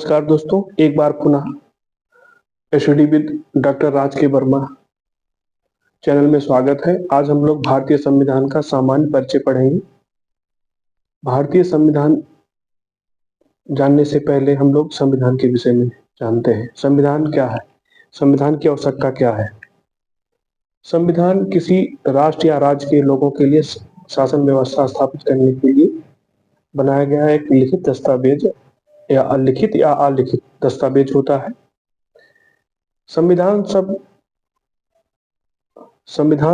नमस्कार दोस्तों, एक बार पुनः स्टडी विद डॉक्टर राज के वर्मा चैनल में स्वागत है। आज हम लोग भारतीय संविधान का सामान्य परिचय पढ़ेंगे। भारतीय संविधान जानने से पहले हम लोग संविधान के विषय में जानते हैं। संविधान क्या है? संविधान की आवश्यकता क्या है? संविधान किसी राष्ट्र या राज्य के लोगों के लिए शासन व्यवस्था स्थापित करने के लिए बनाया गया एक लिखित दस्तावेज या अलिखित दस्तावेज होता है। संविधान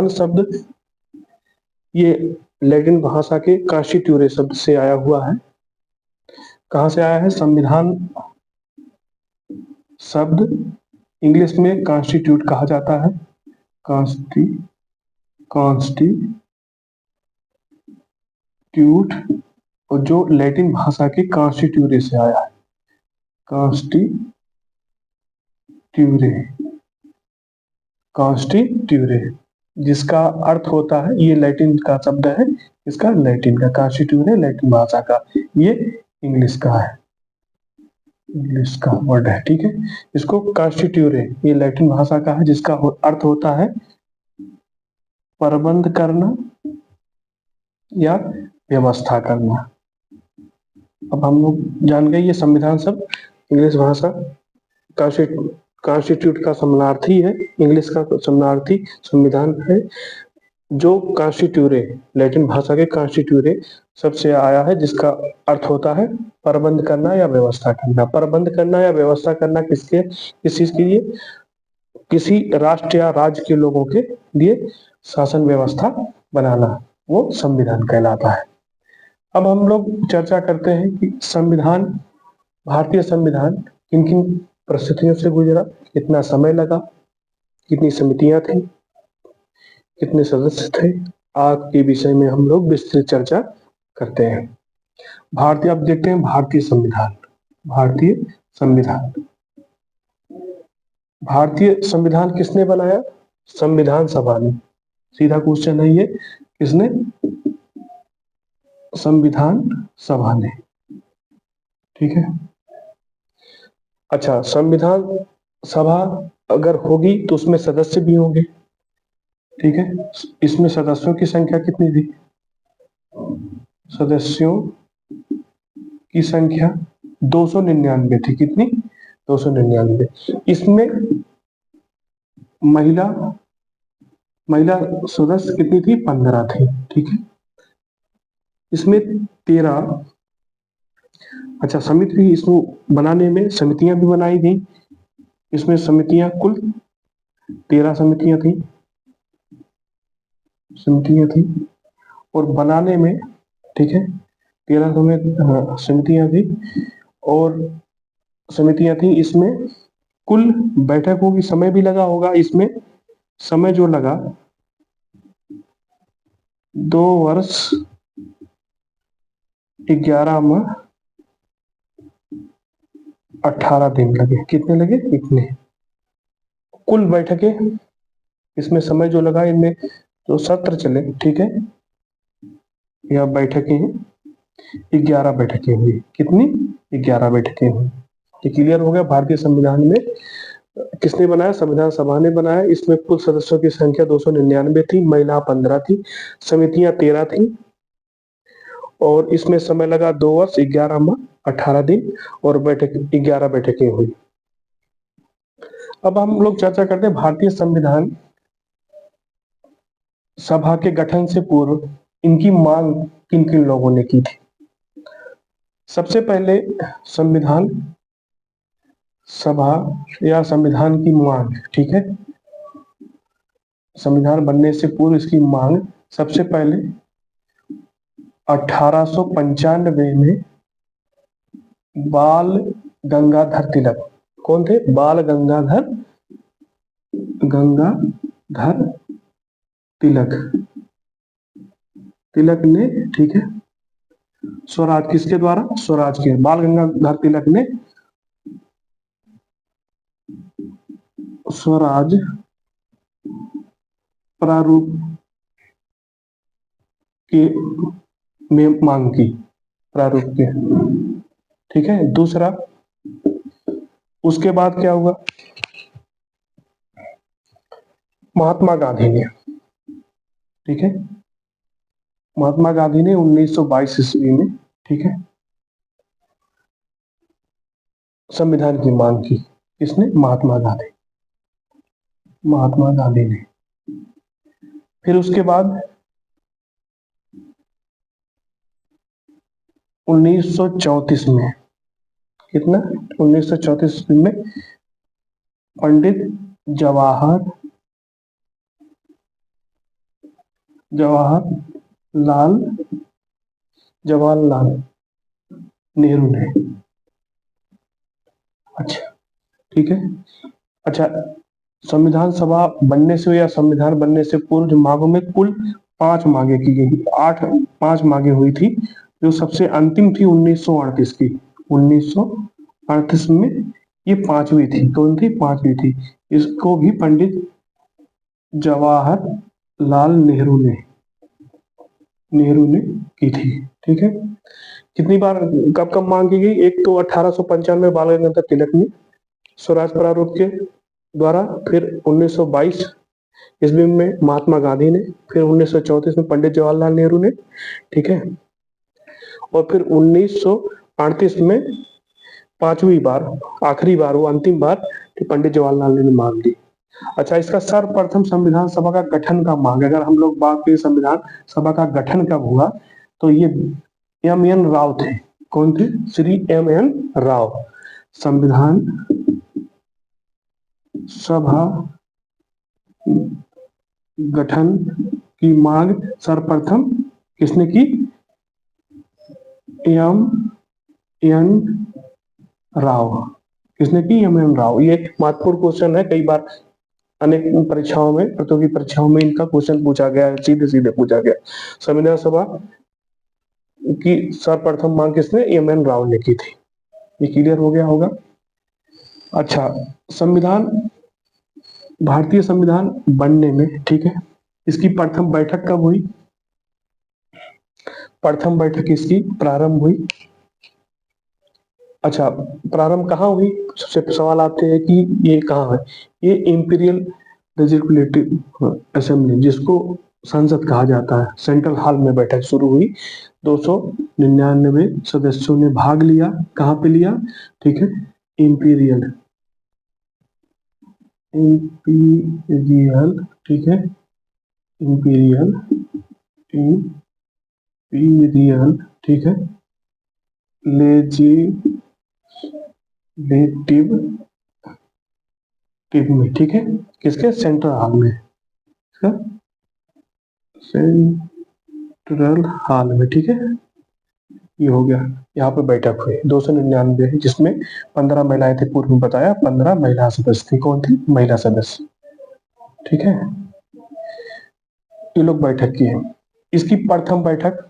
शब्द ये लैटिन भाषा के कॉन्स्टिट्यूरे शब्द से आया हुआ है। कहाँ से आया है? संविधान शब्द इंग्लिश में कॉन्स्टिट्यूट कहा जाता है। कॉन्स्टिट्यूट, और जो लैटिन भाषा के कॉन्स्टिट्यूरे से आया है। कॉन्स्टिट्यूरे जिसका अर्थ होता है, ये लैटिन का शब्द है। इसका लैटिन का कॉन्स्टिट्यूरे लैटिन भाषा का, ये इंग्लिश का है, इंग्लिश का वर्ड है। ठीक है, इसको कॉन्स्टिट्यूरे ये लैटिन भाषा का है, जिसका अर्थ होता है प्रबंध करना या व्यवस्था करना। अब हम लोग जान गए ये संविधान शब्द इंग्लिश भाषा कॉन्स्टिट्यूट का समानार्थी है। इंग्लिश का समानार्थी संविधान है, जो कॉन्स्टिट्यूरे लैटिन भाषा के कॉन्स्टिट्यूरे शब्द से आया है, जिसका अर्थ होता है प्रबंध करना या व्यवस्था करना। प्रबंध करना या व्यवस्था करना किस चीज के लिए? किसी राष्ट्र या राज्य के लोगों के लिए शासन व्यवस्था बनाना, वो संविधान कहलाता है। अब हम लोग चर्चा करते हैं कि संविधान, भारतीय संविधान किन किन परिस्थितियों से गुजरा, कितना समय लगा, कितनी समितियां थी, कितने सदस्य थे, आज के विषय में हम लोग विस्तृत चर्चा करते हैं। भारतीय, अब देखते हैं भारतीय संविधान। भारतीय संविधान किसने बनाया? संविधान सभा ने। सीधा क्वेश्चन है ये, किसने? संविधान सभा ने। ठीक है, अच्छा, संविधान सभा अगर होगी तो उसमें सदस्य भी होंगे। ठीक है, इसमें सदस्यों की संख्या कितनी थी? सदस्यों की संख्या 299 थी। कितनी? 299। इसमें महिला सदस्य कितनी थी? 15 थी। ठीक है, इसमें 13, अच्छा, समिति भी इसको बनाने में समितियां भी बनाई गई। इसमें समितियां कुल 13 समितियां थी और बनाने में, ठीक है, 13 समितियां थी और समितियां थी। इसमें कुल बैठक होगी, समय भी लगा होगा। इसमें समय जो लगा 2 वर्ष 11 माह 18 दिन लगे। कितने लगे? इतने कुल बैठकें। इसमें समय जो लगा, इनमें जो सत्र चले, ठीक है, यह बैठकें 11 बैठकें हुई। कितनी? 11 बैठकें हुई। ये क्लियर हो गया। भारतीय संविधान में किसने बनाया? संविधान सभा ने बनाया। इसमें कुल सदस्यों की संख्या 299 थी, महिला 15 थी, समितियां 13 थी और इसमें समय लगा 2 वर्ष 11 माह 18 दिन और 11 बैठकें हुई। अब हम लोग चर्चा करते हैं भारतीय संविधान सभा के गठन से पूर्व इनकी मांग किन किन लोगों ने की थी। सबसे पहले संविधान सभा या संविधान की मांग, ठीक है, संविधान बनने से पूर्व इसकी मांग सबसे पहले 1895 में बाल गंगाधर तिलक, कौन थे? बाल गंगाधर तिलक ने, ठीक है, स्वराज, किसके द्वारा? स्वराज के, बाल गंगाधर तिलक ने स्वराज प्रारूप के में मांग की, प्रारूप के। ठीक है, दूसरा उसके बाद क्या हुआ, महात्मा गांधी ने, ठीक है, महात्मा गांधी ने 1922 ईस्वी में, ठीक है, संविधान की मांग की। किसने? महात्मा गांधी, महात्मा गांधी ने। फिर उसके बाद 1934 में, कितना, 1934 में पंडित जवाहरलाल नेहरू ने। अच्छा, ठीक है। अच्छा, संविधान सभा बनने से या संविधान बनने से पूर्व मांगों में कुल 5 मांगे की गई, 5 मांगे हुई थी। जो सबसे अंतिम थी 1938 की, 1938 में ये 5वीं थी। कौन थी? 5वीं थी। इसको भी पंडित जवाहरलाल नेहरू ने की थी, ठीक है। कितनी बार, कब कब मांग की गई? एक तो 1895 बाल गंगाधर तिलक ने स्वराज प्रारूप के द्वारा, फिर 1922 ईस्वी में महात्मा गांधी ने, फिर 1934 में पंडित जवाहरलाल नेहरू ने, ठीक है, और फिर 1938 में 5वीं बार, आखिरी बार, वो अंतिम बार पंडित जवाहरलाल नेहरू ने मांग ली। अच्छा, इसका सर्वप्रथम संविधान सभा का गठन का मांग, अगर हम लोग बात करें संविधान सभा का गठन कब हुआ, तो ये M.N. राव थे। कौन थे? श्री M.N. राव। संविधान सभा गठन की मांग सर्वप्रथम किसने की? M.N. राव। किसने की? M.N. राव। ये महत्वपूर्ण क्वेश्चन है, कई बार अनेक परीक्षाओं में, प्रतियोगी परीक्षाओं में इनका क्वेश्चन पूछा गया है, सीधे सीधे पूछा गया। संविधान सभा की सर्वप्रथम मांग किसने? M.N. राव ने की थी। ये क्लियर हो गया होगा। अच्छा, संविधान, भारतीय संविधान बनने में, ठीक है, इसकी प्रथम बैठक कब हुई? प्रथम बैठक इसकी प्रारंभ हुई। अच्छा, प्रारंभ कहाँ हुई? सबसे सवाल आते हैं कि ये कहाँ है? ये इंपीरियल लेजिस्लेटिव असेंबली, जिसको संसद कहा जाता है, सेंट्रल हॉल में बैठक शुरू हुई। 299 सदस्यों ने भाग लिया। कहाँ पे लिया? ठीक है, इंपीरियल, ठीक है, इंपीरियल, ठीक है, लेजिस्लेटिव में, ठीक है, किसके? सेंट्रल हॉल में, सेंट्रल हॉल में, ठीक है। ये हो गया, यहाँ पे बैठक हुई 299, जिसमें 15 महिलाएं थी। पूर्व में बताया 15 महिला सदस्य थी। कौन थी? महिला सदस्य, ठीक है। ये लोग बैठक की है। इसकी प्रथम बैठक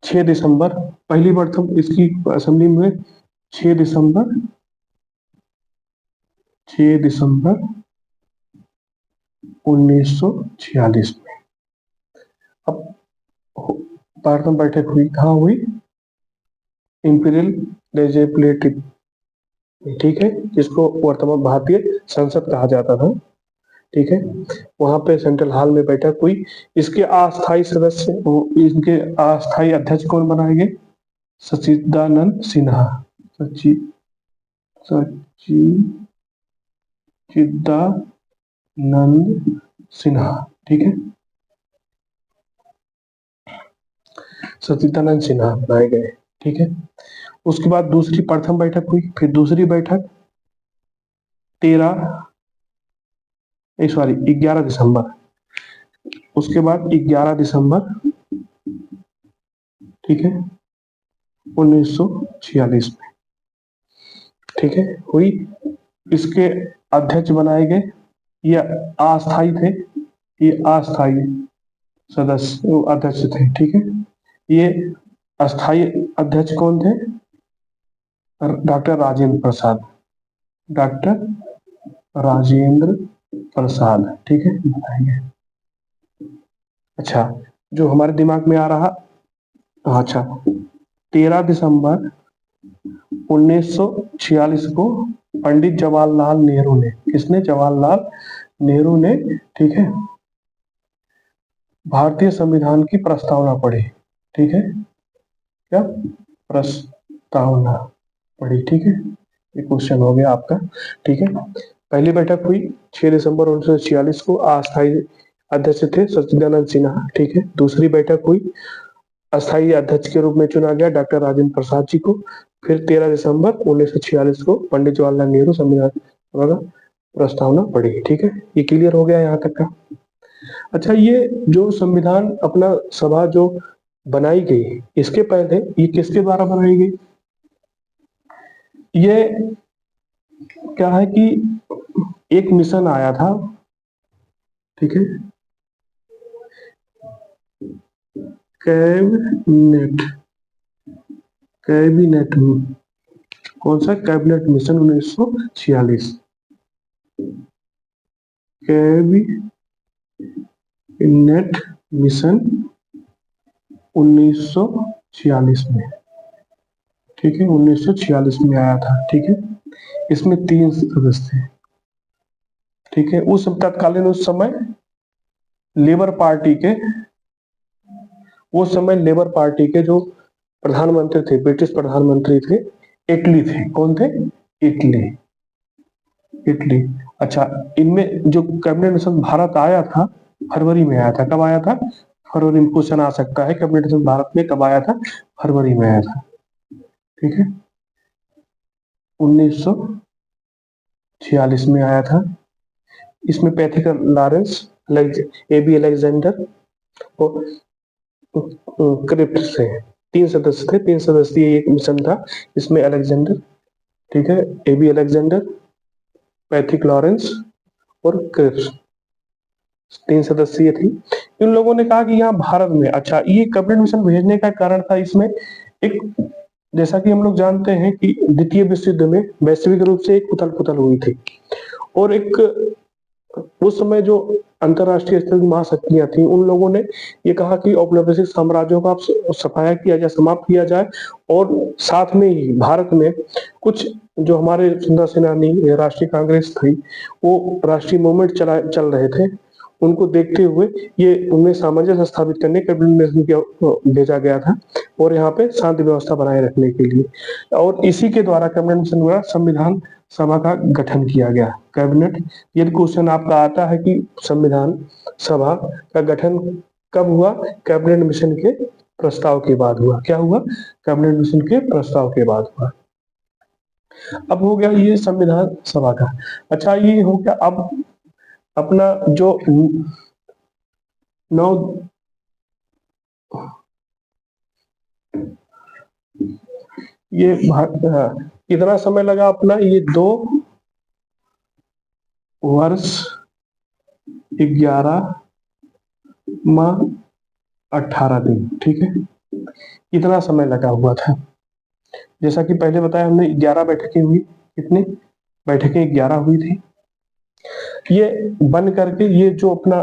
6 दिसंबर, पहली प्रथम इसकी असेंबली में 6 दिसंबर 1946 में। अब प्रथम बैठक हुई कहाँ हुई? इंपीरियल लेजिस्लेटिव, ठीक है, जिसको वर्तमान भारतीय संसद कहा जाता था, ठीक है। वहां पे सेंट्रल हॉल में बैठक हुई। इसके अस्थायी सदस्य, इनके अस्थायी अध्यक्ष कौन बनाए गए? सच्चिदानंद सिन्हा, सच्चिदानंद सिन्हा, ठीक है, सच्चिदानंद सिन्हा बनाए गए, ठीक है। उसके बाद दूसरी, प्रथम बैठक हुई, फिर दूसरी बैठक 11 दिसंबर, उसके बाद 11 दिसंबर, ठीक है, 1946 में, ठीक है, हुई। इसके अध्यक्ष बनाए गए, ये अस्थायी थे, ये अस्थायी सदस्य अध्यक्ष थे, ठीक है। ये अस्थायी अध्यक्ष कौन थे? डॉक्टर राजेंद्र प्रसाद, डॉक्टर राजेंद्र प्रसाद, ठीक है, बताएंगे। अच्छा, जो हमारे दिमाग में आ रहा, अच्छा, 13 दिसंबर 1946 को पंडित जवाहरलाल नेहरू ने, किसने? जवाहरलाल नेहरू ने, ठीक है, भारतीय संविधान की प्रस्तावना पढ़ी, ठीक है, क्या प्रस्तावना पढ़ी, ठीक है, ये क्वेश्चन हो गया आपका, ठीक है। पहली बैठक हुई 6 दिसंबर 1946 को, अस्थायी अध्यक्ष थे सच्चिदानंद सिन्हा, ठीक है। दूसरी बैठक हुई, अस्थायी अध्यक्ष के रूप में चुना गया डॉक्टर राजेंद्र प्रसाद जी को। फिर 13 दिसंबर 1946 को पंडित जवाहरलाल नेहरू संविधान सभा का प्रस्तावना पढ़ी, ठीक है। ये क्लियर हो गया यहाँ तक का। अच्छा, ये जो संविधान अपना सभा जो बनाई गई, इसके पहले ये किसके द्वारा बनाई गई? ये क्या है कि एक मिशन आया था, ठीक है, कैबिनेट, कैबिनेट, कौन सा? कैबिनेट मिशन 1946, कैबिनेट मिशन 1946 में, ठीक है, 1946 में आया था, ठीक है। इसमें 3 सदस्य थे, ठीक है। उस तत्कालीन उस समय लेबर पार्टी के, उस समय लेबर पार्टी के जो प्रधानमंत्री थे, ब्रिटिश प्रधानमंत्री थे, इटली थे। कौन थे? Italy, Italy. अच्छा, इनमें जो कैबिनेट मिशन भारत आया था, फरवरी में आया था। कब आया था? फरवरी में। क्वेश्चन आ सकता है कैबिनेट मिशन भारत में कब आया था? फरवरी में आया था, ठीक है, 1946 में आया था। इसमें पैथिक लॉरेंस, एबी अलेक्जेंडर और क्रिप्स थे। 3 सदस्य थे, 3 सदस्यीय एक मिशन था। इसमें अलेक्जेंडर, ठीक है, एबी अलेक्जेंडर, पैथिक लॉरेंस और क्रिप्स, 3 सदस्यीय थी। इन लोगों ने कहा कि यहाँ भारत में, अच्छा, ये कैबिनेट मिशन भेजने का कारण था, इसमें एक, जैसा कि हम लोग जानते हैं कि द्वितीय विश्व युद्ध में वैश्विक रूप से एक उथल पुथल हुई थी, और एक उस समय जो अंतरराष्ट्रीय स्तर की महाशक्तियां थी, उन लोगों ने ये कहा कि औपनिवेशिक साम्राज्यों का सफाया किया जाए, समाप्त किया जाए, और साथ में ही भारत में कुछ जो हमारे स्वतंत्रता सेनानी, राष्ट्रीय कांग्रेस थी, वो राष्ट्रीय मूवमेंट चल रहे थे। उनको देखते हुए ये उनमें सामंजस्य स्थापित करने कैबिनेट मिशन भेजा गया था, और यहाँ पे शांति व्यवस्था बनाए रखने के लिए, और इसी के द्वारा कैबिनेट मिशन द्वारा संविधान सभा का गठन किया गया। कैबिनेट, यदि क्वेश्चन आपका आता है कि संविधान सभा का गठन कब हुआ? कैबिनेट मिशन के प्रस्ताव के बाद हुआ। क्या हुआ? कैबिनेट मिशन के प्रस्ताव के बाद हुआ। अब हो गया ये संविधान सभा का। अच्छा, ये हो गया। अब अपना जो 9 ये कितना समय लगा अपना? ये 2 वर्ष 11 माह 18 दिन, ठीक है, इतना समय लगा हुआ था। जैसा कि पहले बताया हमने, 11 बैठकें हुई। कितनी बैठकें? 11 हुई थी। ये बन करके, ये जो अपना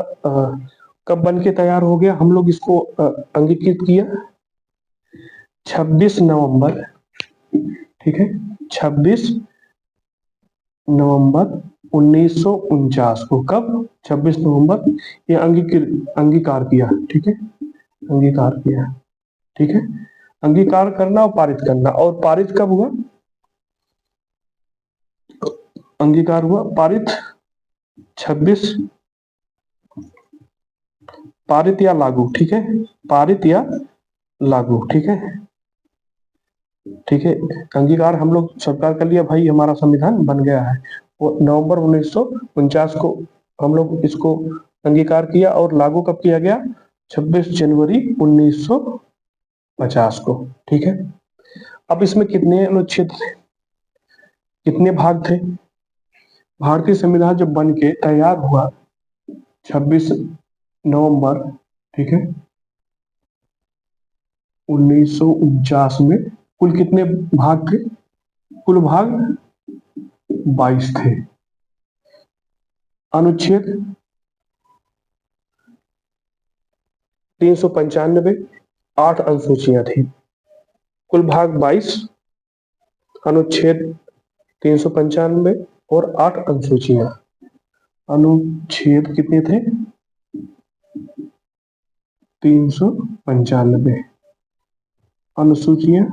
कब बन के तैयार हो गया? हम लोग इसको अंगीकृत किया 26 नवंबर, ठीक है, 26 नवंबर 1949 को। कब? 26 नवंबर। ये अंगीकार किया, ठीक है, अंगीकार किया, ठीक है। अंगीकार करना और पारित करना। और पारित कब हुआ? अंगीकार हुआ, पारित 26, पारित या लागू, ठीक है, पारित या लागू, ठीक है, ठीक है। अंगीकार हम लोग सरकार कर लिया, भाई हमारा संविधान बन गया है। और नवंबर 1949 को हम लोग इसको अंगीकार किया, और लागू कब किया गया? 26 जनवरी 1950 को, ठीक है। अब इसमें कितने अनुच्छेद थे? कितने भाग थे? भारतीय संविधान जब बन के तैयार हुआ 26 नवंबर, ठीक है, 1949 में, कुल कितने भाग थे? कुल भाग 22 थे। अनुच्छेद 395, 8 अनुसूचियां थी। कुल भाग 22, अनुच्छेद 395 और 8 अनुसूचियां। अनुच्छेद कितने थे? 395। अनुसूचियां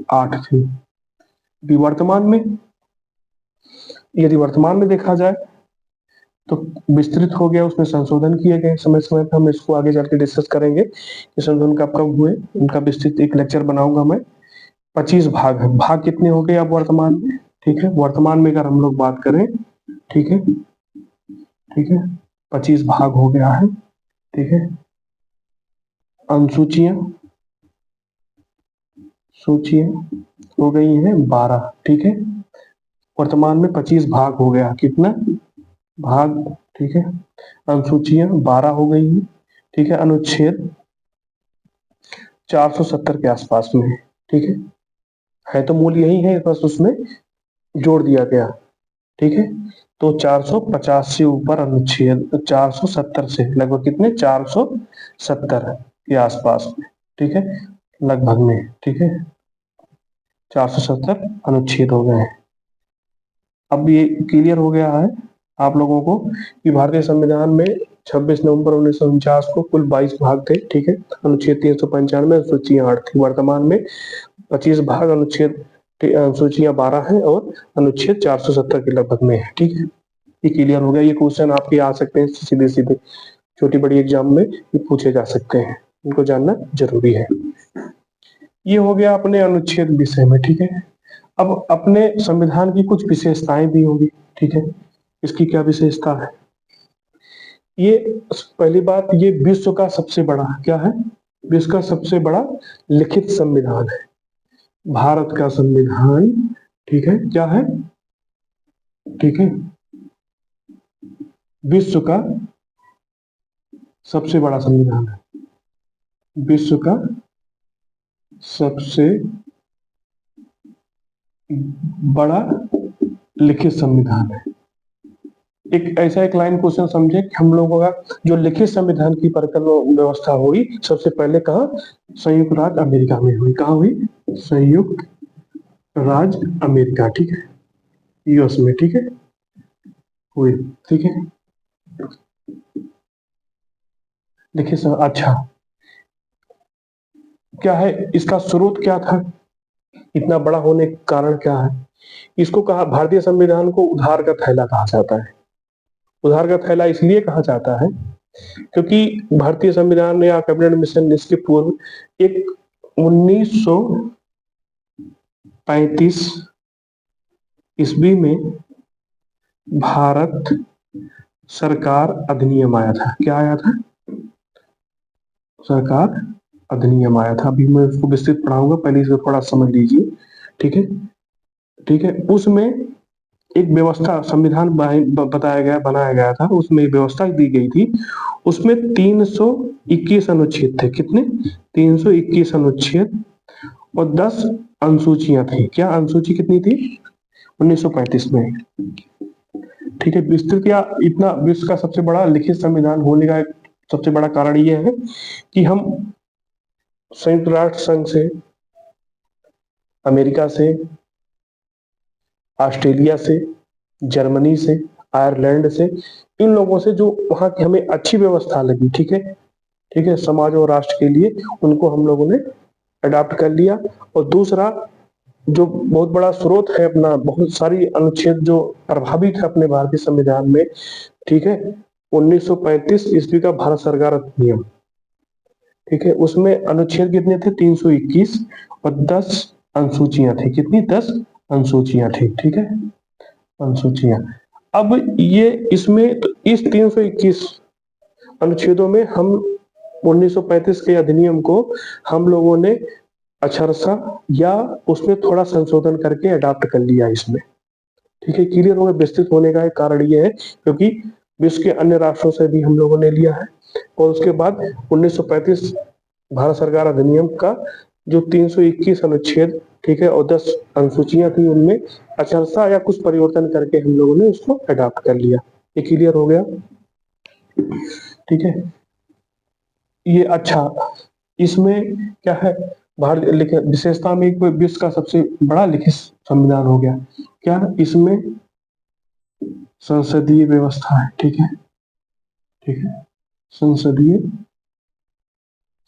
8 थी। यदि वर्तमान में देखा जाए तो विस्तृत हो गया, उसमें संशोधन किए गए समय समय पर। हम इसको आगे जाके डिस्कस करेंगे कि संशोधन कब कब हुए, उनका विस्तृत एक लेक्चर बनाऊंगा मैं। 25 भाग है। भाग कितने हो गए अब वर्तमान में? ठीक है, वर्तमान में अगर हम लोग बात करें, ठीक है, 25 भाग हो गया है। ठीक है, अनुसूचियां हो गई हैं 12। ठीक है, वर्तमान में 25 भाग हो गया। कितना भाग? ठीक है, अनुसूचियां 12 हो गई हैं। ठीक है, अनुच्छेद 470 के आसपास में है। ठीक है तो मूल यही है, बस उसमें जोड़ दिया गया। ठीक है, तो 450 से ऊपर अनुच्छेद, 470 से लगभग कितने, 470 के आसपास में। ठीक है, लगभग में। ठीक है, 470 अनुच्छेद हो गए हैं। अब ये क्लियर हो गया है आप लोगों को कि भारतीय संविधान में 26 नवंबर 1949 को कुल 22 भाग थे। ठीक है, अनुच्छेद 395 अनुसूचियां 8 थी। वर्तमान में 25 भाग, अनुसूचियां 12 हैं और अनुच्छेद 470 के लगभग में है। ठीक है, ये क्लियर हो गया। ये क्वेश्चन आपके आ सकते हैं सीधे सीधे, छोटी बड़ी एग्जाम में ये पूछे जा सकते हैं, इनको जानना जरूरी है। ये हो गया अपने अनुच्छेद विषय में। ठीक है, अब अपने संविधान की कुछ विशेषताएं भी होंगी। ठीक है, इसकी क्या विशेषता है? ये पहली बात, ये विश्व का सबसे बड़ा, क्या है, विश्व का सबसे बड़ा लिखित संविधान है भारत का संविधान। ठीक है, क्या है? ठीक है, विश्व का सबसे बड़ा संविधान है, विश्व का सबसे बड़ा लिखित संविधान है। एक ऐसा एक लाइन क्वेश्चन समझे कि हम लोगों का जो लिखित संविधान की परिकल्पना व्यवस्था हुई सबसे पहले कहाँ? संयुक्त राज्य अमेरिका में हुई। कहाँ हुई? संयुक्त राज्य अमेरिका। ठीक है, यूएस में। ठीक है, हुई। ठीक है, देखिए अच्छा, क्या है इसका स्रोत, क्या था, इतना बड़ा होने का कारण क्या है? इसको कहा, भारतीय संविधान को उधार का थैला कहा जाता है। उधार का थैला इसलिए कहा जाता है क्योंकि भारतीय संविधान या कैबिनेट मिशन इसके पूर्व एक 1935 ईस्वी में भारत सरकार अधिनियम आया था। क्या आया था? सरकार अधिनियम आया था। अभी मैं इसको विस्तृत पढ़ाऊंगा, पहले इसे थोड़ा समझ लीजिए। ठीक है, ठीक है, उसमें एक व्यवस्था, संविधान बनाया गया था, उसमें एक व्यवस्था दी गई थी। उसमें 321 अनुच्छेद थे। कितने? 321 अनुच्छेद और 10 अनुसूचियां थी। क्या अनुसूची कितनी थी? 1935 में। ठीक है, विस्तृत या इतना विश्व का सबसे बड़ा लिखित संविधान होने का एक सबसे बड़ा कारण यह है कि हम संयुक्त राष्ट्र संघ से, अमेरिका से, ऑस्ट्रेलिया से, जर्मनी से, आयरलैंड से, इन लोगों से जो वहां की हमें अच्छी व्यवस्था लगी। ठीक है, ठीक है, समाज और राष्ट्र के लिए, उनको हम लोगों ने अडॉप्ट कर लिया। और दूसरा जो बहुत बड़ा स्रोत है अपना, बहुत सारी अनुच्छेद जो प्रभावित है अपने भारतीय संविधान में। ठीक है, 1935 ईस्वी का भारत सरकार अधिनियम। ठीक है, उसमें अनुच्छेद कितने थे? 321 और 10 अनुसूचियां थी। कितनी? 10 अनुसूचियां थी। ठीक है, अनुसूचियां। अब ये इसमें तो इस 321 अनुच्छेदों में हम 1935 के अधिनियम को हम लोगों ने अक्षरशः या उसमें थोड़ा संशोधन करके अडॉप्ट कर लिया इसमें। ठीक है, क्लियर होगा। विस्तृत होने का एक कारण ये है क्योंकि विश्व के अन्य राष्ट्रों से भी हम लोगों ने लिया है। और उसके बाद 1935 भारत सरकार अधिनियम का जो 321 अनुच्छेद, ठीक है, और 10 अनुसूचियां थी, उनमें अक्षरशः या कुछ परिवर्तन करके हम लोगों ने उसको अडॉप्ट कर लिया। ये क्लियर हो गया। ठीक है, ये अच्छा, इसमें क्या है, भारत लिखित विशेषता में एक विश्व का सबसे बड़ा लिखित संविधान हो गया। क्या इसमें संसदीय व्यवस्था है, ठीक है, ठीक है, संसदीय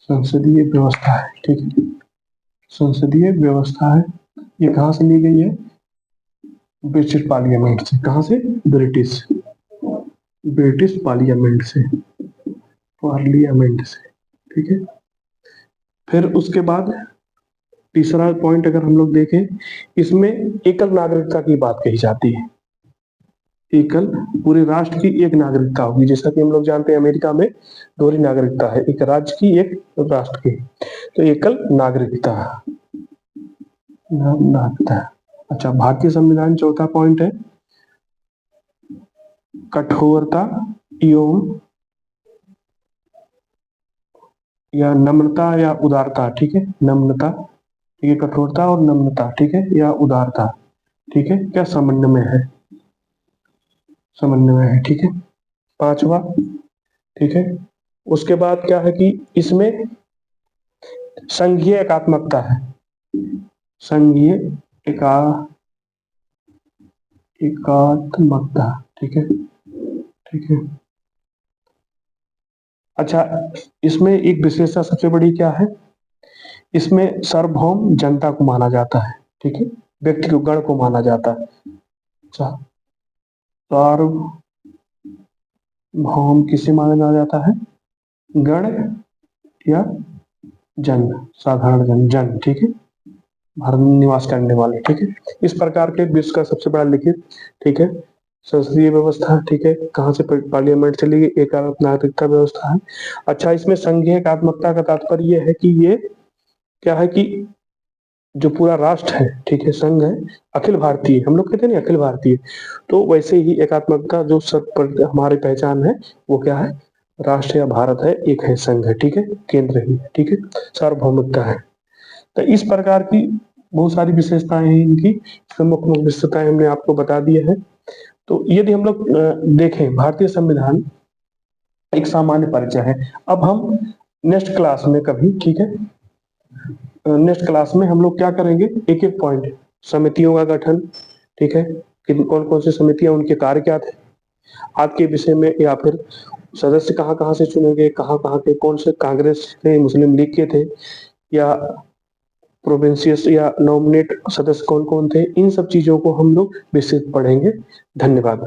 संसदीय व्यवस्था है, ठीक है, संसदीय व्यवस्था है। ये कहाँ से ली गई है? ब्रिटिश पार्लियामेंट से। कहाँ से? ब्रिटिश ब्रिटिश पार्लियामेंट से, पार्लियामेंट से, ठीक है। फिर उसके बाद तीसरा पॉइंट अगर हम लोग देखें, इसमें एकल नागरिकता की बात कही जाती है। एकल, पूरे राष्ट्र की एक नागरिकता होगी, जैसा कि हम लोग जानते हैं अमेरिका में दोहरी नागरिकता है, एक राज्य की एक राष्ट्र की। तो एकल नागरिकता, नागरिकता। अच्छा, भारतीय संविधान चौथा पॉइंट है कठोरता एवं या नम्रता या उदारता, ठीक है, नम्रता, ठीक है, कठोरता और नम्रता, ठीक है, या उदारता, ठीक है, क्या समन्वय है, समन्वय है, ठीक है, पांचवा, ठीक है। उसके बाद क्या है कि इसमें संघीय एकात्मकता है, संघीय एकात्मकता, ठीक है, ठीक है। अच्छा, इसमें एक विशेषता सबसे बड़ी क्या है, इसमें सार्वभौम जनता को माना जाता है, ठीक है, व्यक्ति को, गण को माना जाता है। अच्छा, सार्वभौम किसे माना जाता है? गण या जन, साधारण जन, जन, ठीक है, भारत में निवास करने वाले, ठीक है। इस प्रकार के विश्व का सबसे बड़ा लिखित, ठीक है, संसदीय व्यवस्था, ठीक है, कहाँ से? पार्लियामेंट से ली, एक नागरिकता व्यवस्था है। अच्छा, इसमें संघीय एकात्मकता का तात्पर्य है कि ये क्या है कि जो पूरा राष्ट्र है, ठीक है, संघ है, अखिल भारतीय, हम लोग कहते हैं ना अखिल भारतीय, तो वैसे ही एकात्मकता जो सब पर हमारी पहचान है वो क्या है? राष्ट्र या भारत है, एक है, संघ है, ठीक है, केंद्र ही, ठीक है, सार्वभौमिकता है। तो इस प्रकार की बहुत सारी विशेषताएं हैं इनकी, मुख्य मुख्य विशेषताएं हमने आपको बता दी है। तो यदि हम लोग देखें भारतीय संविधान एक सामान्य परिचय है। अब हम नेक्स्ट क्लास में कभी, ठीक है, नेक्स्ट क्लास में हम लोग क्या करेंगे, एक एक पॉइंट, समितियों का गठन, ठीक है, कि कौन कौन सी समितियां, उनके कार्य क्या थे आज के विषय में, या फिर सदस्य कहाँ कहाँ से चुने गए, कहाँ कहाँ के, कौन से कांग्रेस थे, मुस्लिम लीग के थे, या प्रोविंसियस या नॉमिनेट सदस्य कौन कौन थे, इन सब चीजों को हम लोग विस्तृत पढ़ेंगे। धन्यवाद।